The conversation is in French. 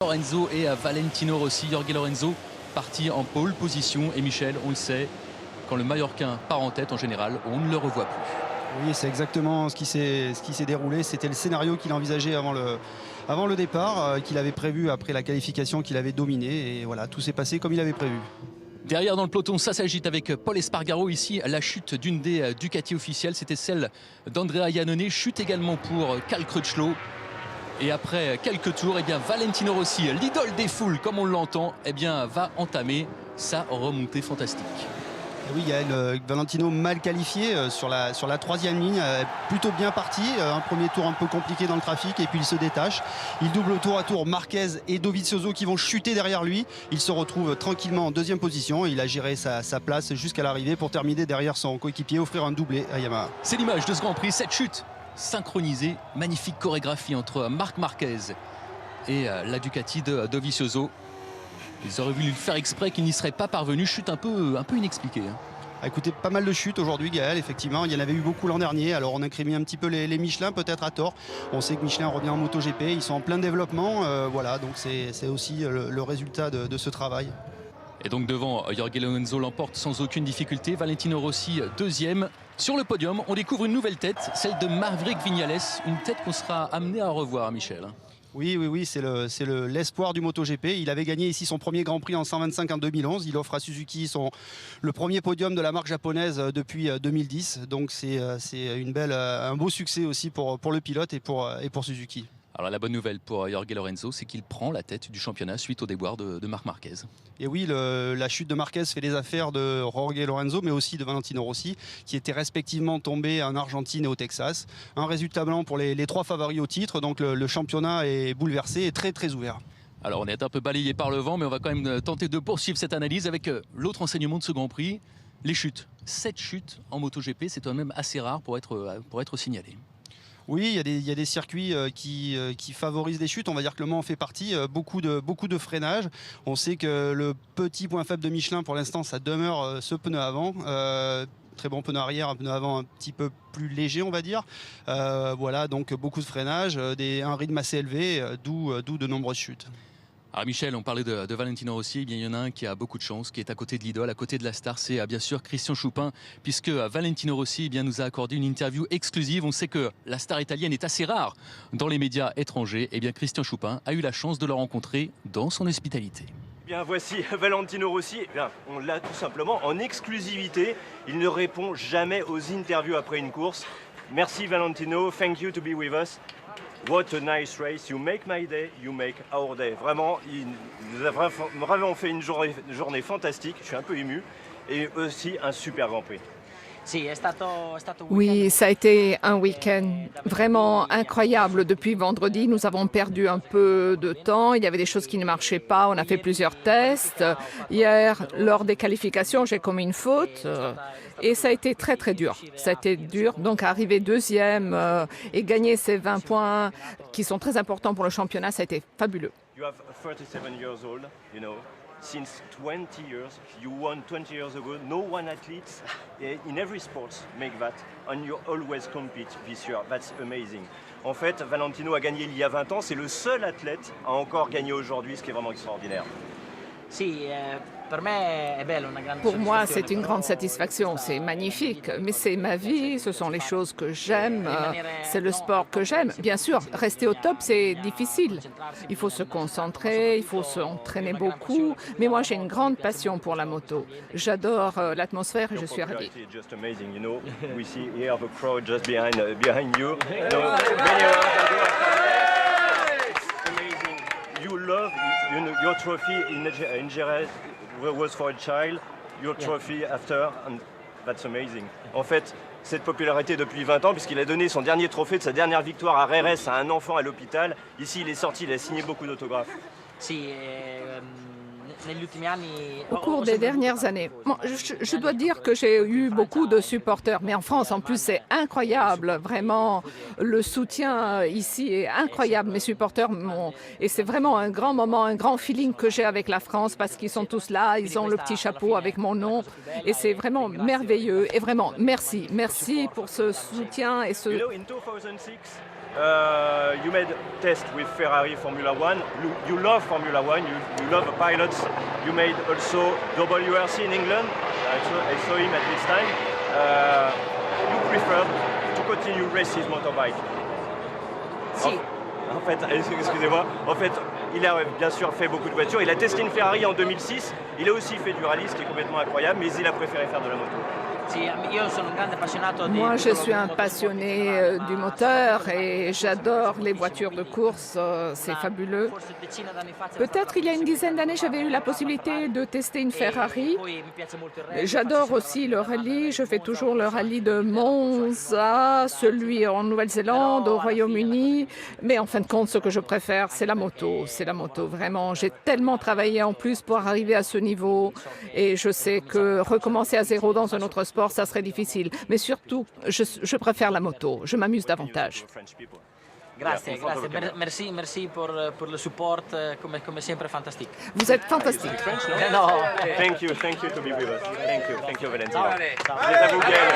Lorenzo et Valentino Rossi. Jorge Lorenzo parti en pole position et Michel, on le sait, quand le Mallorquin part en tête en général, on ne le revoit plus. Oui, c'est exactement ce qui s'est déroulé. C'était le scénario qu'il envisageait avant le départ, qu'il avait prévu après la qualification, qu'il avait dominé. Et voilà, tout s'est passé comme il avait prévu. Derrière dans le peloton, ça s'agite avec Paul Espargaro. Ici, la chute d'une des Ducati officielles, c'était celle d'Andrea Iannone. Chute également pour Cal Crutchlow. Et après quelques tours, eh bien, Valentino Rossi, l'idole des foules, comme on l'entend, eh bien, va entamer sa remontée fantastique. Et oui, il y a Valentino mal qualifié sur la troisième ligne, plutôt bien parti. Un premier tour un peu compliqué dans le trafic et puis il se détache. Il double tour à tour Marquez et Dovizioso qui vont chuter derrière lui. Il se retrouve tranquillement en deuxième position. Il a géré sa place jusqu'à l'arrivée pour terminer derrière son coéquipier, offrir un doublé à Yamaha. C'est l'image de ce Grand Prix, cette chute synchronisée, magnifique chorégraphie entre Marc Marquez et la Ducati de Dovizioso. Ils auraient voulu faire exprès qu'ils n'y seraient pas parvenus. Chute un peu inexpliquée. Écoutez, pas mal de chutes aujourd'hui, Gaël, effectivement. Il y en avait eu beaucoup l'an dernier. Alors on incrimine un petit peu les Michelin, peut-être à tort. On sait que Michelin revient en MotoGP. Ils sont en plein développement. Voilà, donc c'est aussi le résultat de ce travail. Et donc devant, Jorge Lorenzo l'emporte sans aucune difficulté. Valentino Rossi, deuxième. Sur le podium, on découvre une nouvelle tête, celle de Maverick Viñales. Une tête qu'on sera amené à revoir, Michel. Oui, c'est l'espoir du MotoGP. Il avait gagné ici son premier Grand Prix en 125 en 2011. Il offre à Suzuki le premier podium de la marque japonaise depuis 2010. Donc c'est un beau succès aussi pour le pilote et pour Suzuki. Alors la bonne nouvelle pour Jorge Lorenzo, c'est qu'il prend la tête du championnat suite au déboire de Marc Marquez. Et oui, la chute de Marquez fait les affaires de Jorge Lorenzo, mais aussi de Valentino Rossi, qui étaient respectivement tombés en Argentine et au Texas. Un résultat blanc pour les trois favoris au titre, donc le championnat est bouleversé et très très ouvert. Alors on est un peu balayé par le vent, mais on va quand même tenter de poursuivre cette analyse avec l'autre enseignement de ce Grand Prix, les chutes. 7 chutes en MotoGP, c'est quand même assez rare pour être signalé. Oui, il y a des circuits qui favorisent les chutes. On va dire que Le Mans en fait partie. Beaucoup de freinage. On sait que le petit point faible de Michelin, pour l'instant, ça demeure ce pneu avant. Très bon pneu arrière, un pneu avant un petit peu plus léger, on va dire. Voilà, donc beaucoup de freinage, un rythme assez élevé, d'où de nombreuses chutes. Alors Michel, on parlait de Valentino Rossi, eh bien, il y en a un qui a beaucoup de chance, qui est à côté de l'idole, à côté de la star, c'est bien sûr Christian Choupin, puisque Valentino Rossi eh bien, nous a accordé une interview exclusive. On sait que la star italienne est assez rare dans les médias étrangers. Eh bien, Christian Choupin a eu la chance de le rencontrer dans son hospitalité. Bien, voici Valentino Rossi. Bien, on l'a tout simplement en exclusivité. Il ne répond jamais aux interviews après une course. Merci Valentino, thank you to be with us. What a nice race, you make my day, you make our day. Vraiment, nous a vraiment fait une journée fantastique, je suis un peu ému, et aussi un super Grand Prix. Oui, ça a été un week-end vraiment incroyable. Depuis vendredi, nous avons perdu un peu de temps. Il y avait des choses qui ne marchaient pas. On a fait plusieurs tests. Hier, lors des qualifications, j'ai commis une faute. Et ça a été très, très dur. Ça a été dur. Donc, arriver deuxième et gagner ces 20 points qui sont très importants pour le championnat, ça a été fabuleux. You have 37 years old, you know. Since 20 years, you won 20 years ago. No one athlete in every sport make that, and you always compete this year. That's amazing. En fait, Valentino a gagné il y a 20 ans. C'est le seul athlète à encore gagner aujourd'hui, ce qui est vraiment extraordinaire. Pour moi, c'est une grande satisfaction, c'est magnifique, mais c'est ma vie, ce sont les choses que j'aime, c'est le sport que j'aime. Bien sûr, rester au top, c'est difficile. Il faut se concentrer, il faut s'entraîner beaucoup, mais moi j'ai une grande passion pour la moto. J'adore l'atmosphère et je suis ravie. You love your trophy in Jerez was for a child, your trophy after, and that's amazing. En fait, cette popularité depuis 20 ans, puisqu'il a donné son dernier trophée de sa dernière victoire à Jerez à un enfant à l'hôpital. Ici, il est sorti, il a signé beaucoup d'autographes. Au cours des dernières années, je dois dire que j'ai eu beaucoup de supporters, mais en France, en plus, c'est incroyable. Vraiment, le soutien ici est incroyable. Mes supporters et c'est vraiment un grand moment, un grand feeling que j'ai avec la France parce qu'ils sont tous là, ils ont le petit chapeau avec mon nom et c'est vraiment merveilleux. Et vraiment, merci pour ce soutien et ce... You made a test with Ferrari Formula One. You love Formula One. You love the pilots. You made also WRC in England. I saw him at this time. You prefer to continue races motorbike. Si. En fait, excusez-moi. En fait, il a bien sûr fait beaucoup de voitures. Il a testé une Ferrari en 2006. Il a aussi fait du rallye, ce qui est complètement incroyable, mais il a préféré faire de la moto. Moi, je suis un passionné du moteur et j'adore les voitures de course, c'est fabuleux. Peut-être il y a une dizaine d'années, j'avais eu la possibilité de tester une Ferrari. J'adore aussi le rallye, je fais toujours le rallye de Monza, celui en Nouvelle-Zélande, au Royaume-Uni. Mais en fin de compte, ce que je préfère, c'est la moto. C'est la moto, vraiment. J'ai tellement travaillé en plus pour arriver à ce niveau et je sais que recommencer à zéro dans un autre sport, ça serait difficile. Mais surtout, je préfère la moto. Je m'amuse davantage. Grazie, grazie. Merci pour le support, come sempre fantastique. Vous êtes fantastique. No. Thank you to be with us. Thank you, Valentino. Vous êtes à vous, Gaël.